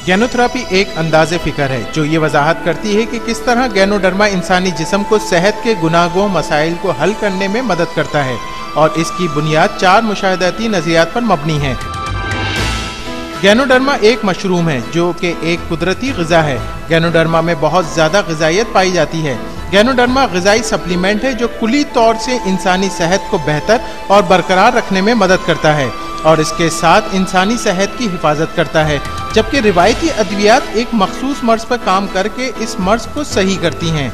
गैनोथेरेपी एक अंदाज़े फ़िक्र है जो ये वजाहत करती है कि किस तरह गैनोडर्मा इंसानी जिस्म को सेहत के गुनाहगो मसाइल को हल करने में मदद करता है और इसकी बुनियाद 4 मुशाहिदाती नज़रियात पर मबनी है। गैनोडर्मा एक मशरूम है जो कि एक कुदरती ग़िज़ा है। गैनोडर्मा में बहुत ज़्यादा ग़िज़ाइयत पाई जाती है। गैनोडर्मा ग़िज़ाई सप्लीमेंट है जो कुली तौर से इंसानी सेहत को बेहतर और बरकरार रखने में मदद करता है और इसके साथ इंसानी सेहत की हिफाजत करता है, जबकि रिवायती अद्वियात एक मखसूस मर्ज़ पर काम करके इस मर्ज़ को सही करती हैं।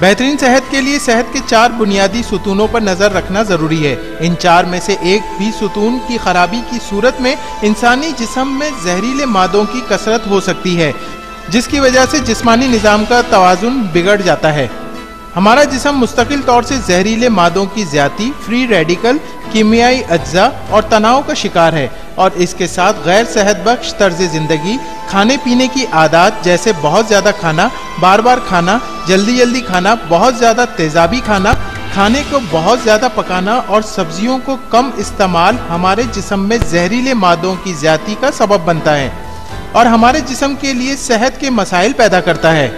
बेहतरीन सेहत के लिए सेहत के 4 बुनियादी सुतूनों पर नज़र रखना ज़रूरी है। इन 4 में से एक भी सुतून की खराबी की सूरत में इंसानी जिस्म में जहरीले मादों की कसरत हो सकती है, जिसकी वजह से जिस्मानी निज़ाम का तवाज़ुन बिगड़ जाता है। हमारा जिस्म मुस्तकिल तौर से जहरीले मादों की ज़्यादती, फ्री रेडिकल, कीमियाई अज्जा और तनाव का शिकार है और इसके साथ गैर सेहत बख्श तर्ज ज़िंदगी, खाने पीने की आदत जैसे बहुत ज़्यादा खाना, बार बार खाना, जल्दी जल्दी खाना, बहुत ज़्यादा तेज़ाबी खाना, खाने को बहुत ज़्यादा पकाना और सब्जियों को कम इस्तेमाल हमारे जिस्म में जहरीले मादों की ज़्यादती का सबब बनता है और हमारे जिस्म के लिए सेहत के मसाइल पैदा करता है।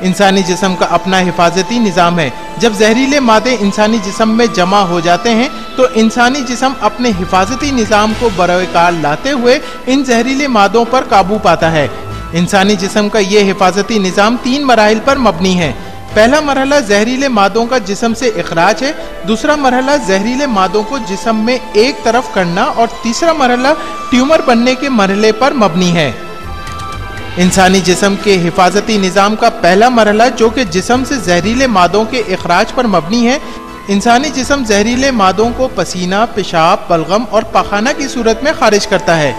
इंसानी जिस्म का अपना हिफाजती निज़ाम है। जब जहरीले मादे इंसानी जिस्म में जमा हो जाते हैं तो इंसानी जिस्म अपने हिफाजती निज़ाम को बरक़रार लाते हुए इन जहरीले मादों पर काबू पाता है। इंसानी जिस्म का ये हिफाजती निज़ाम 3 मराहिल पर मबनी है। पहला मरहला जहरीले मादों का जिस्म से इखराज है, दूसरा मरहला जहरीले मादों को जिस्म में एक तरफ करना और तीसरा मरहला ट्यूमर बनने के मरहले पर मबनी है। इंसानी जिस्म के हिफाजती निज़ाम का पहला मरहला जो कि जिस्म से जहरीले मादों के इखराज पर मबनी है, इंसानी जिस्म जहरीले मादों को पसीना, पेशाब, बलगम और पाखाना की सूरत में खारिज करता है।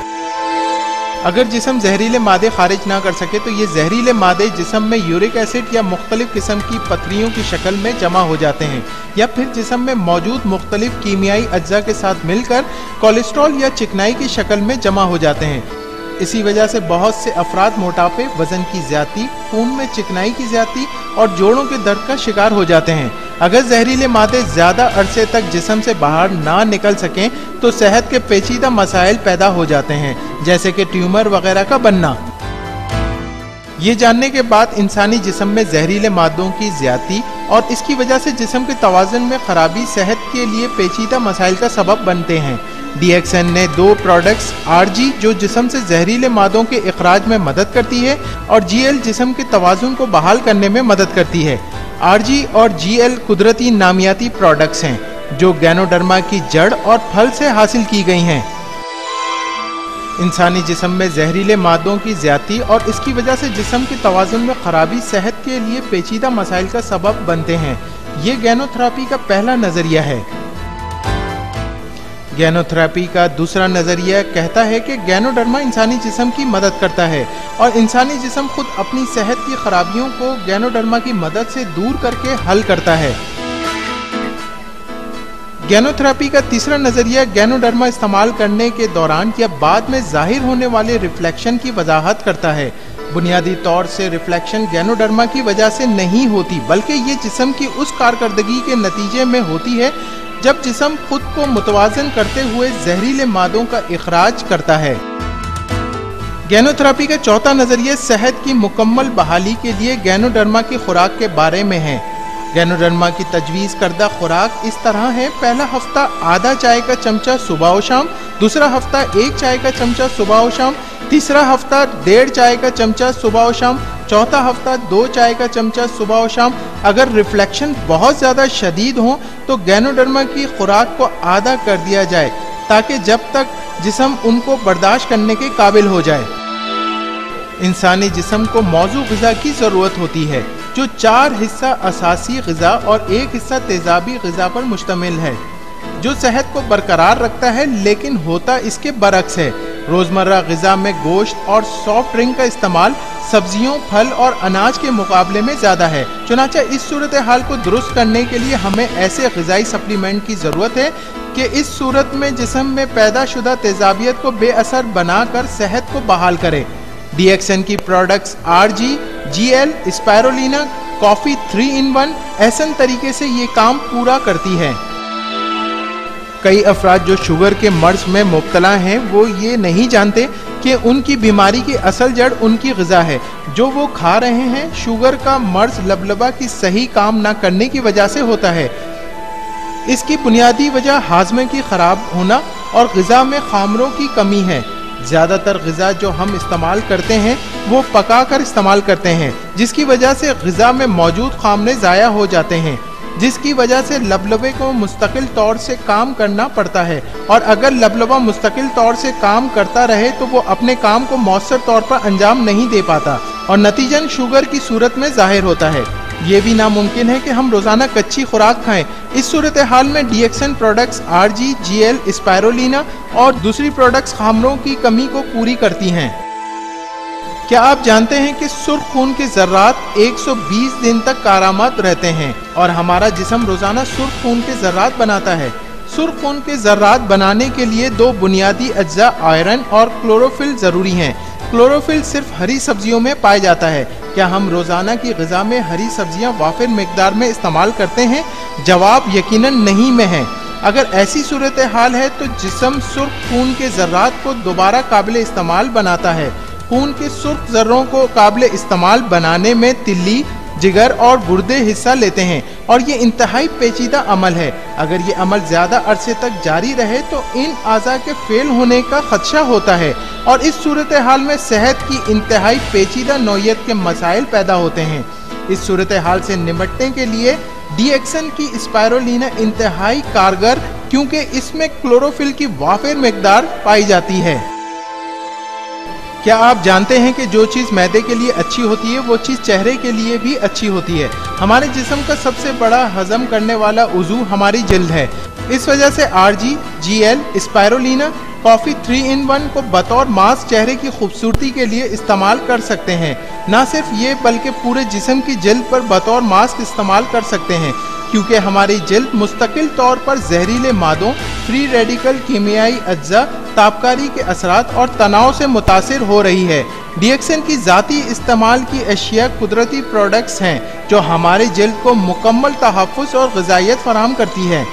अगर जिस्म जहरीले मादे खारिज ना कर सके तो ये जहरीले मादे जिस्म में यूरिक एसिड या मुख्तलिफ किस्म की पथरियों की शक्ल में जमा हो जाते हैं या फिर जिस्म में मौजूद मुख्तलिफ कीमियाई अज्जा के साथ मिलकर कोलेस्ट्रॉल या चिकनाई की शक्ल में जमा हो जाते हैं। इसी वजह से बहुत से अफराद मोटापे, वजन की ज्यादती, खून में चिकनाई की ज्यादती और जोड़ों के दर्द का शिकार हो जाते हैं। अगर जहरीले मादे ज्यादा अरसे तक जिस्म से बाहर ना निकल सकें तो सेहत के पेचीदा मसाइल पैदा हो जाते हैं, जैसे कि ट्यूमर वगैरह का बनना। ये जानने के बाद इंसानी जिस्म में जहरीले मादों की ज्यादती और इसकी वजह से जिस्म के तवाज़ुन में खराबी सेहत के लिए पेचीदा मसाइल का सबब बनते हैं। DXN ने 2 प्रोडक्ट्स RG जो जिस्म से जहरीले मादों के इखराज में मदद करती है और GL जिस्म के तवाज़ुन को बहाल करने में मदद करती है। RG और GL कुदरती नामियाती प्रोडक्ट्स हैं जो गैनोडर्मा की जड़ और फल से हासिल की गई हैं। इंसानी जिस्म में जहरीले मादों की ज़्यादती और इसकी वजह से जिस्म के तवाज़ुन में खराबी सेहत के लिए पेचीदा मसाइल का सबब बनते हैं। ये गैनोथेरेपी का पहला नज़रिया है। गैनोथेरेपी का दूसरा नज़रिया कहता है कि गैनोडर्मा इंसानी जिस्म की मदद करता है और इंसानी जिस्म खुद अपनी सेहत की खराबियों को गैनोडर्मा की मदद से दूर करके हल करता है। गैनोथेरेपी का तीसरा नज़रिया गैनोडर्मा इस्तेमाल करने के दौरान या बाद में जाहिर होने वाले रिफ्लेक्शन की वजाहत करता है। बुनियादी तौर से रिफ्लेक्शन गैनोडर्मा की वजह से नहीं होती, बल्कि ये जिस्म की उस कारकर्दगी के नतीजे में होती है जब जिस्म खुद को मुतवाज़न करते हुए जहरीले मादों का इखराज करता है। गैनोथेरेपी का चौथा नज़रिया सेहत की मुकम्मल बहाली के लिए गैनोडर्मा की खुराक के बारे में है। गैनोडर्मा की तजवीज़ करदा खुराक इस तरह है: पहला हफ्ता आधा चाय का चमचा सुबह और शाम, दूसरा हफ्ता 1 चाय का चमचा सुबह और शाम, तीसरा हफ्ता 1.5 चाय का चमचा सुबह और शाम, चौथा हफ्ता 2 चाय का चमचा सुबह और शाम। अगर रिफ्लेक्शन बहुत ज़्यादा शदीद हो तो गैनोडर्मा की खुराक को आधा कर दिया जाए ताकि जब तक जिस्म उनको बर्दाश्त करने के काबिल हो जाए। इंसानी जिस्म को मौजू ग़िज़ा की ज़रूरत होती है जो 4 हिस्सा असासी ग़िज़ा और 1 हिस्सा तेज़ाबी ग़िज़ा पर मुश्तमिल है, जो सेहत को बरकरार रखता है, लेकिन होता इसके बरक्स है। रोज़मर्रा ग़िज़ा में गोश्त और सॉफ्ट ड्रिंक का इस्तेमाल सब्जियों, फल और अनाज के मुकाबले में ज़्यादा है। चुनांचे इस सूरत हाल को दुरुस्त करने के लिए हमें ऐसे ग़िज़ाई सप्लीमेंट की ज़रूरत है कि इस सूरत में जिस्म में पैदा शुदा तेज़ाबियत को बेअसर बनाकर सेहत को बहाल करे। DXN की products RG, GL, spirulina, coffee 3-in-1 ऐसन तरीके से ये काम पूरा करती है। कई अफराद जो शुगर के मर्ज में मुब्तला हैं वो ये नहीं जानते کہ ان کی بیماری کی اصل جڑ ان کی غذا ہے جو وہ کھا رہے ہیں۔ شوگر کا مرض لبلبہ کی صحیح کام نہ کرنے کی وجہ سے ہوتا ہے۔ اس کی بنیادی وجہ ہاضمے کی خراب ہونا اور غذا میں خامروں کی کمی ہے۔ زیادہ تر غذا جو ہم استعمال کرتے ہیں وہ پکا کر استعمال کرتے ہیں، جس کی وجہ سے غذا میں موجود خامرے ضائع ہو جاتے ہیں، جس کی وجہ سے لبلبے کو مستقل طور سے کام کرنا پڑتا ہے، اور اگر لبلبہ مستقل طور سے کام کرتا رہے تو وہ اپنے کام کو مؤثر طور پر انجام نہیں دے پاتا اور نتیجن شوگر کی صورت میں ظاہر ہوتا ہے۔ یہ بھی ناممکن ہے کہ ہم روزانہ کچی خوراک کھائیں۔ اس صورتحال میں D action products RG، GL، اسپائرولینا اور دوسری پروڈکٹس خامروں کی کمی کو پوری کرتی ہیں۔ کیا آپ جانتے ہیں کہ سرخ خون کے ذرات 120 دن تک کارآمد رہتے ہیں اور ہمارا جسم روزانہ سرخ خون کے ذرات بناتا ہے؟ سرخ خون کے ذرات بنانے کے لیے دو بنیادی اجزاء آئرن اور کلوروفل ضروری ہیں۔ کلوروفل صرف ہری سبزیوں میں پایا جاتا ہے۔ کیا ہم روزانہ کی غذا میں ہری سبزیاں وافر مقدار میں استعمال کرتے ہیں؟ جواب یقیناً نہیں میں ہے۔ اگر ایسی صورتحال ہے تو جسم سرخ خون کے ذرات کو دوبارہ قابل استعمال بناتا ہے۔ خون کے سرخ ذروں کو قابل استعمال بنانے میں تلی، جگر اور گردے حصہ لیتے ہیں اور یہ انتہائی پیچیدہ عمل ہے۔ اگر یہ عمل زیادہ عرصے تک جاری رہے تو ان اعضاء کے فیل ہونے کا خدشہ ہوتا ہے اور اس صورتحال میں صحت کی انتہائی پیچیدہ نوعیت کے مسائل پیدا ہوتے ہیں۔ اس صورتحال سے نمٹنے کے لیے ڈی ایکسن کی اسپائرولینا انتہائی کارگر کیونکہ اس میں کلوروفل کی وافر مقدار پائی جاتی ہے۔ کیا آپ جانتے ہیں کہ جو چیز معدے کے لیے اچھی ہوتی ہے وہ چیز چہرے کے لیے بھی اچھی ہوتی ہے؟ ہمارے جسم کا سب سے بڑا ہضم کرنے والا عضو ہماری جلد ہے۔ اس وجہ سے RG، GL، اسپائرولینا کافی 3 in 1 کو بطور ماسک چہرے کی خوبصورتی کے لیے استعمال کر سکتے ہیں۔ نہ صرف یہ بلکہ پورے جسم کی جلد پر بطور ماسک استعمال کر سکتے ہیں کیونکہ ہماری جلد مستقل طور پر زہریلے مادوں، فری ریڈیکل کیمیائی اجزاء، تابکاری کے اثرات اور تناؤ سے متاثر ہو رہی ہے۔ ڈی ایکسن کی ذاتی استعمال کی اشیاء قدرتی پروڈکٹس ہیں جو ہماری جلد کو مکمل تحفظ اور غذائیت فراہم کرتی ہے۔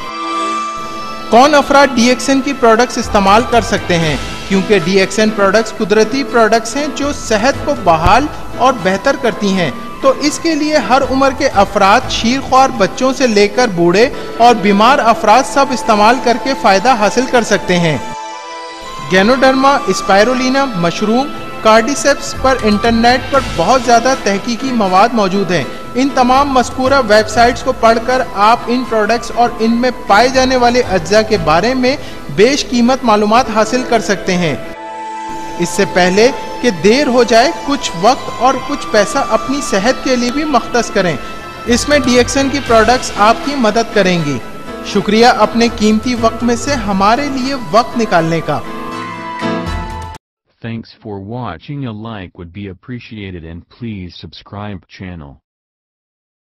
کون افراد ڈی ایکسن کی پروڈکٹس استعمال کر سکتے ہیں؟ کیونکہ ڈی ایکسن پروڈکٹس قدرتی پروڈکٹس ہیں جو صحت کو بحال اور بہتر کرتی ہیں، تو اس کے لیے ہر عمر کے افراد، شیرخوار بچوں سے لے کر بوڑھے اور بیمار افراد سب استعمال کر کے فائدہ حاصل کر سکتے ہیں۔ گینوڈرما اسپائرولینا مشروم کارڈیسیپس پر انٹرنیٹ پر بہت زیادہ تحقیقی مواد موجود ہیں۔ ان تمام مذکورہ ویب سائٹس کو پڑھ کر آپ ان پروڈکٹس اور ان میں پائے جانے والے اجزاء کے بارے میں بیش قیمت معلومات حاصل کر سکتے ہیں۔ اس سے پہلے کہ دیر ہو جائے، کچھ وقت اور کچھ پیسہ اپنی صحت کے لیے بھی مختص کریں۔ اس میں ڈی ایکسن کی پروڈکٹس آپ کی مدد کریں گی۔ شکریہ اپنے قیمتی وقت میں سے ہمارے لیے وقت نکالنے کا۔ Thanks for watching. A like would be appreciated and please subscribe channel.